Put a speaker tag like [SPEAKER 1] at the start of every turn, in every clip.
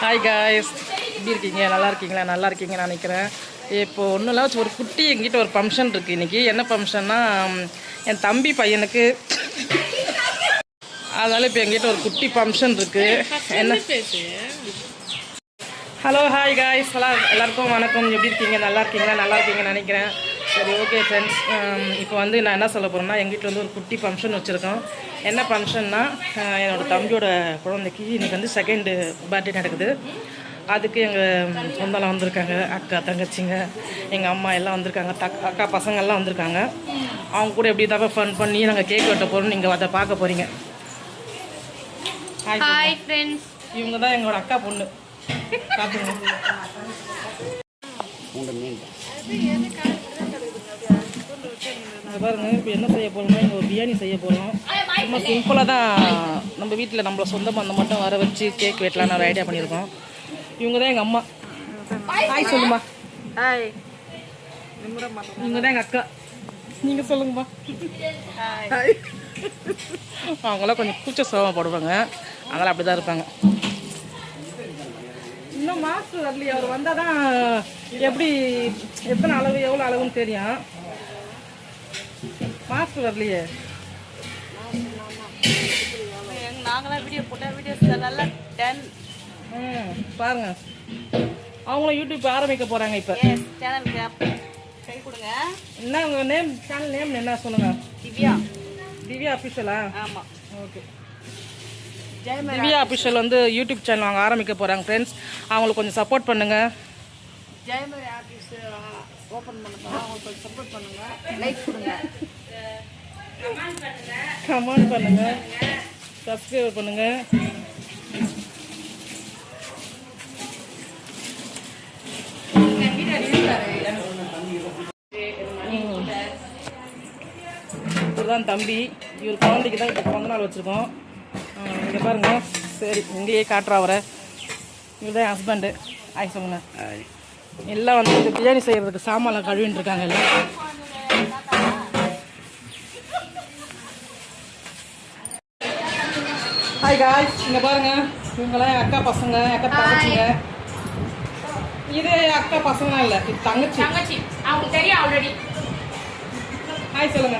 [SPEAKER 1] Hi guys, எப்படி இருக்கீங்க? நல்லா இருக்கீங்களா? நல்லா இருக்கீங்கன்னு நினைக்கிறேன். இப்போ ஒன்றும் இல்லை, ஒரு குட்டி எங்கிட்ட ஒரு ஃபங்க்ஷன் இருக்குது இன்றைக்கி. என்ன ஃபங்க்ஷன்னா, என் தம்பி பையனுக்கு. அதனால் இப்போ எங்கிட்ட ஒரு குட்டி ஃபங்க்ஷன் இருக்குது. என்ன ஹலோ ஹாய் காய்ஸ், எல்லாருக்கும் வணக்கம். எப்படி இருக்கீங்க? நல்லா இருக்கீங்களா? நல்லா இருக்கீங்கன்னு நினைக்கிறேன். சரி, ஓகே ஃப்ரெண்ட்ஸ். இப்போ வந்து நான் என்ன சொல்ல போகிறேன்னா, எங்கள் வீட்டில் வந்து ஒரு குட்டி ஃபங்க்ஷன் வச்சுருக்கோம். என்ன ஃபங்க்ஷன்னா, என்னோடய தம்பியோட குழந்தைக்கு இன்றைக்கி வந்து செகண்டு பர்த்டே நடக்குது. அதுக்கு எங்கள் சொந்தம்லாம் வந்திருக்காங்க, அக்கா தங்கச்சிங்க, எங்கள் அம்மா எல்லாம் வந்திருக்காங்க, அக்கா பசங்கள்லாம் வந்திருக்காங்க. அவங்க கூட எப்படி தான் ஃபன் பண்ணி நாங்கள் கேக் வெட்ட போகிறோம். நீங்கள் அதை பார்க்க போகிறீங்க.
[SPEAKER 2] ஹாய் ஃப்ரெண்ட்ஸ்,
[SPEAKER 1] இவங்க தான் எங்களோட அக்கா பொண்ணு. பார்த்துங்க. பாருங்க, இப்போ என்ன செய்ய போகிறோம்னா, இங்கே ஒரு பிரியாணி செய்ய போகிறோம். சும்மா சிம்பிளாக தான் நம்ம வீட்டில் நம்மள சொந்த பந்தம் மட்டும் வர வச்சு கேக் வெட்டலான்னு ஒரு ஐடியா பண்ணியிருக்கோம். இவங்க தான் எங்கள் அம்மா. ஹாய் சொல்லுமா.
[SPEAKER 2] ஹாய்.
[SPEAKER 1] இவங்க தான் எங்கள் அக்கா. நீங்கள் சொல்லுங்கம்மா. ஹாய். அவங்களாம் கொஞ்சம் கூச்ச சோகப்படுவாங்க, அதெல்லாம் அப்படி தான் இருப்பாங்க. இன்னும் மாஸ்டர் வரலையே, அவர் வந்தால் தான் எப்படி எத்தனை அளவு எவ்வளோ அளவுன்னு தெரியும். மாஸ்டர் வரலையே.
[SPEAKER 2] நாங்களாம் வீடியோ போட்டால் வீடியோஸ் நல்லா
[SPEAKER 1] பாருங்க, அவங்களும் யூடியூப் ஆரம்பிக்க போகிறாங்க இப்போ.
[SPEAKER 2] சேனலுக்கு கை கொடுங்க.
[SPEAKER 1] என்ன உங்கள் நேம், சேனல் நேம் என்ன சொல்லுங்கள்?
[SPEAKER 2] திவ்யா.
[SPEAKER 1] திவ்யா அஃபிஷியலா?
[SPEAKER 2] ஆமாம்,
[SPEAKER 1] ஓகே. திவ்யா அஃபிஷியல் வந்து யூடியூப் சேனல் அவங்க ஆரம்பிக்க போகிறாங்க ஃப்ரெண்ட்ஸ். அவங்களுக்கு கொஞ்சம் சப்போர்ட் பண்ணுங்கள்.
[SPEAKER 2] ஜெயமரி ஆஃபீஸ் ஓப்பன் பண்ண போகிறோம், அவங்களுக்கு கொஞ்சம் சப்போர்ட் பண்ணுங்கள், லைக் கொடுங்க,
[SPEAKER 1] கமெண்ட் பண்ணுங்கள், சப்ஸ்கிரைப் பண்ணுங்கள். இவர் தான் தம்பி. இவர் குழந்தைக்கு தான் இப்போ பிறந்த நாள் வச்சுருக்கோம். இங்கே பாருங்க. சரி, இங்கேயே காட்டுறா அவரை. இவர் தான் என் ஹஸ்பண்டு. ஆய் சொல்லுங்க. எல்லாம் வந்து இந்த பிரியாணி செய்கிறதுக்கு சாமான்லாம் கழுவின்னு இருக்காங்க எல்லாம். ஹாய் காய்ஸ், இங்கே பாருங்க, இவங்களாம் என் அக்கா பசங்க, அக்கா தங்கச்சிங்க. இது அக்கா பசங்களாம் இல்லை, இது தங்கச்சி.
[SPEAKER 2] அவங்களுக்கு தெரியும் ஆல்ரெடி.
[SPEAKER 1] ஹாய் சொல்லுங்க.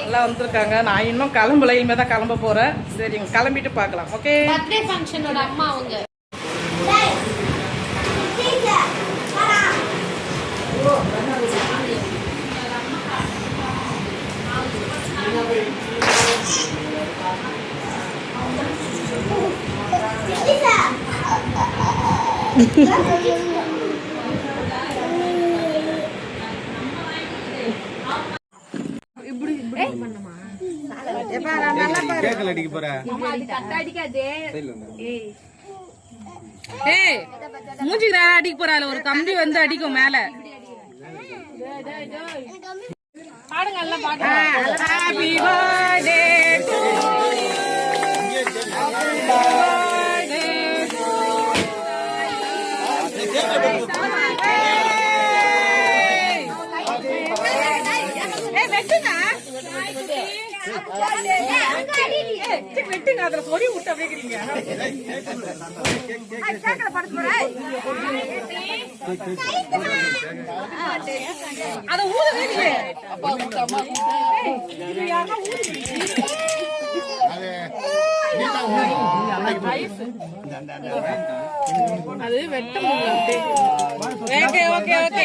[SPEAKER 1] எல்லாம் வந்திருக்காங்க. நான் இன்னும் கிளம்பல, இனிமே தான் கிளம்ப போகிறேன். சரி, கிளம்பிட்டு பார்க்கலாம். ஓகே.
[SPEAKER 2] பர்த்டே ஃபங்க்ஷனோட அம்மா அவங்க.
[SPEAKER 1] மூஞ்சிக்கு அடிக்க போறாள், ஒரு கம்பி வந்து அடிக்கும் மேல. பாடுங்க, எல்லாம் பாடுங்க. Happy birthday to you, happy birthday to வெட்டுங்க, அதுல பொடி விட்டு அப்படிங்கிறீங்க. அத ஊதுவீங்க. அது வெட்ட முடியாது. Okay okay okay.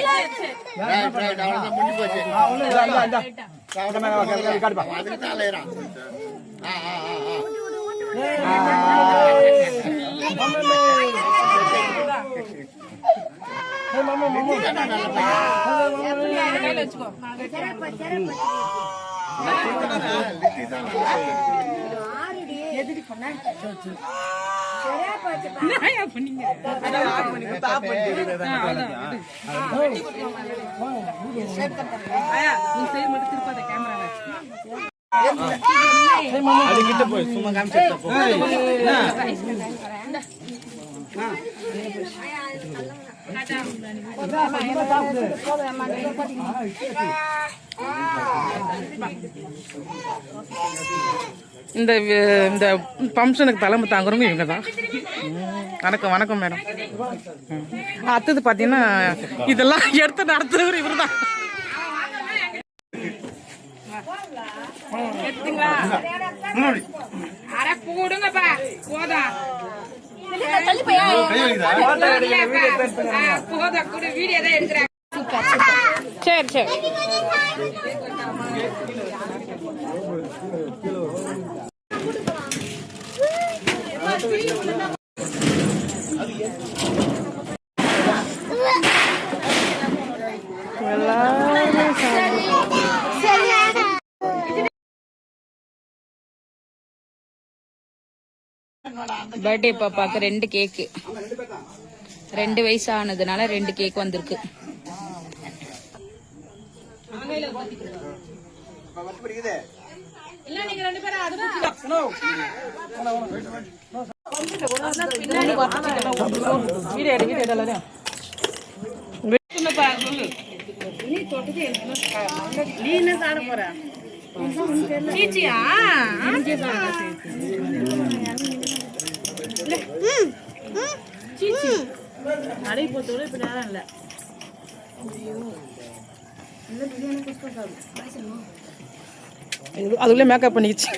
[SPEAKER 3] அதுக்கிட்ட போய் சும்மா காமிச்சிட்டு போ.
[SPEAKER 1] இந்த இந்த ஃபங்க்ஷனுக்கு தலைமை தாங்குறவங்க இவங்க தான். வணக்கம் வணக்கம் மேடம். அடுத்தது பார்த்தீங்கன்னா இதெல்லாம் எடுத்து நடத்துறவர் இவர் தான். சரி சரி.
[SPEAKER 4] பர்த்டே பாப்பாக்கு 2 கேக்கு, 2 வயசு ஆனதுனால 2 கேக் வந்திருக்கு.
[SPEAKER 2] நீ என்ன சாப்பிட போற? சீச்சியா சீச்சி நடை போத்தோட இப்ப நேரம் இல்ல.
[SPEAKER 1] அதுக்குள்ளே மேக்கப் பண்ணிக்கிச்சு,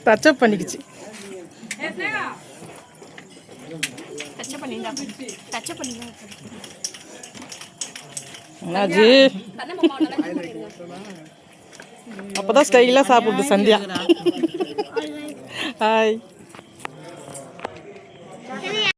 [SPEAKER 1] டச்சப் பண்ணிக்கிச்சு. என்னாச்சு? அப்பதான் ஸ்டைலா சாப்பிடுது சந்தியா. ஹாய்.